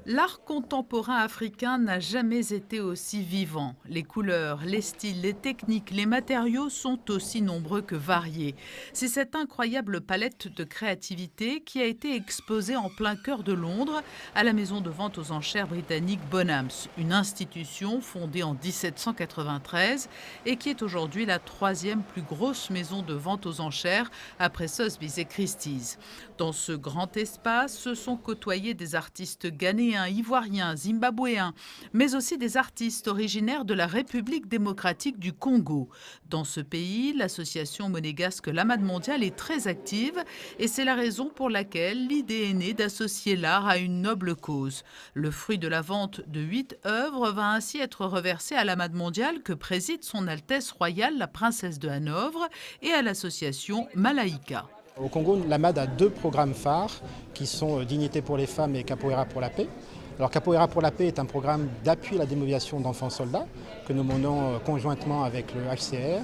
L'art contemporain africain n'a jamais été aussi vivant. Les couleurs, les styles, les techniques, les matériaux sont aussi nombreux que variés. C'est cette incroyable palette de créativité qui a été exposée en plein cœur de Londres à la maison de vente aux enchères britannique Bonhams, une institution fondée en 1793 et qui est aujourd'hui la troisième plus grosse maison de vente aux enchères après Sotheby's et Christie's. Dans ce grand espace, se sont côtoyés des artistes ghanéens, ivoiriens, zimbabwéens, mais aussi des artistes originaires de la République démocratique du Congo. Dans ce pays, l'association monégasque L'Amade Mondiale est très active et c'est la raison pour laquelle l'idée est née d'associer l'art à une noble cause. Le fruit de la vente de 8 œuvres va ainsi être reversé à l'Amade Mondiale que préside son Altesse royale la princesse de Hanovre et à l'association Malaïka. Au Congo, l'AMAD a deux programmes phares qui sont Dignité pour les femmes et Capoeira pour la paix. Alors Capoeira pour la paix est un programme d'appui à la démobilisation d'enfants soldats que nous menons conjointement avec le HCR.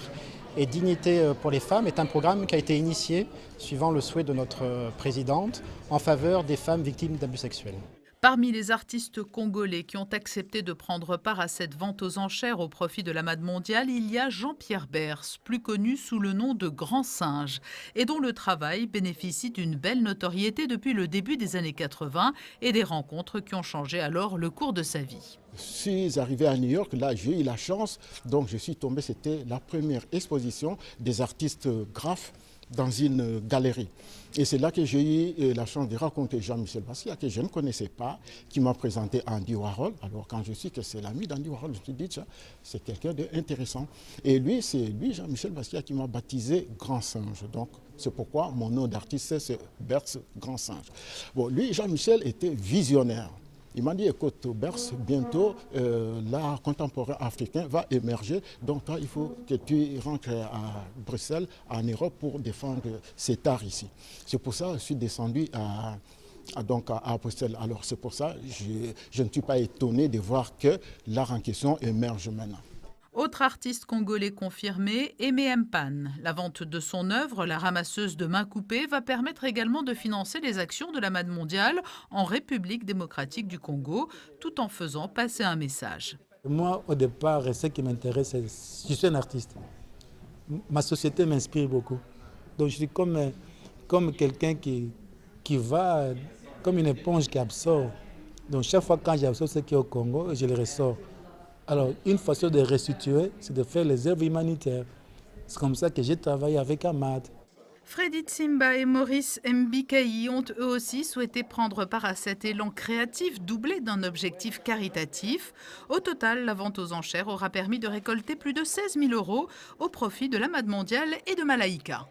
Et Dignité pour les femmes est un programme qui a été initié suivant le souhait de notre présidente en faveur des femmes victimes d'abus sexuels. Parmi les artistes congolais qui ont accepté de prendre part à cette vente aux enchères au profit de l'Amade Mondiale, il y a Jean-Pierre Bers, plus connu sous le nom de Grand Singe, et dont le travail bénéficie d'une belle notoriété depuis le début des années 80 et des rencontres qui ont changé alors le cours de sa vie. Je suis arrivé à New York, là j'ai eu la chance, donc je suis tombé, c'était la première exposition des artistes graphes dans une galerie. Et c'est là que j'ai eu la chance de rencontrer Jean-Michel Basquiat, que je ne connaissais pas, qui m'a présenté Andy Warhol. Alors quand je suis que c'est l'ami d'Andy Warhol, je me suis dit, c'est quelqu'un d'intéressant. Et lui, c'est lui, Jean-Michel Basquiat, qui m'a baptisé Grand Singe. Donc c'est pourquoi mon nom d'artiste, c'est Bers Grand Singe. Bon, lui, Jean-Michel était visionnaire. Il m'a dit, écoute, Bers, bientôt, l'art contemporain africain va émerger. Donc, toi, il faut que tu rentres à Bruxelles, en Europe, pour défendre cet art ici. C'est pour ça que je suis descendu à Bruxelles. Alors, c'est pour ça que je ne suis pas étonné de voir que l'art en question émerge maintenant. Autre artiste congolais confirmé, Aimé Mpan. La vente de son œuvre, La ramasseuse de mains coupées, va permettre également de financer les actions de l'Amade Mondiale en République démocratique du Congo, tout en faisant passer un message. Moi, au départ, ce qui m'intéresse, je suis un artiste. Ma société m'inspire beaucoup. Donc je suis comme quelqu'un qui va, comme une éponge qui absorbe. Donc chaque fois quand j'absorbe ce qui est au Congo, je le ressors. Alors, une façon de restituer, c'est de faire les œuvres humanitaires. C'est comme ça que j'ai travaillé avec Amad. Freddy Tsimba et Maurice Mbikayi ont eux aussi souhaité prendre part à cet élan créatif doublé d'un objectif caritatif. Au total, la vente aux enchères aura permis de récolter plus de 16 000 € au profit de l'Amade Mondiale et de Malaïka.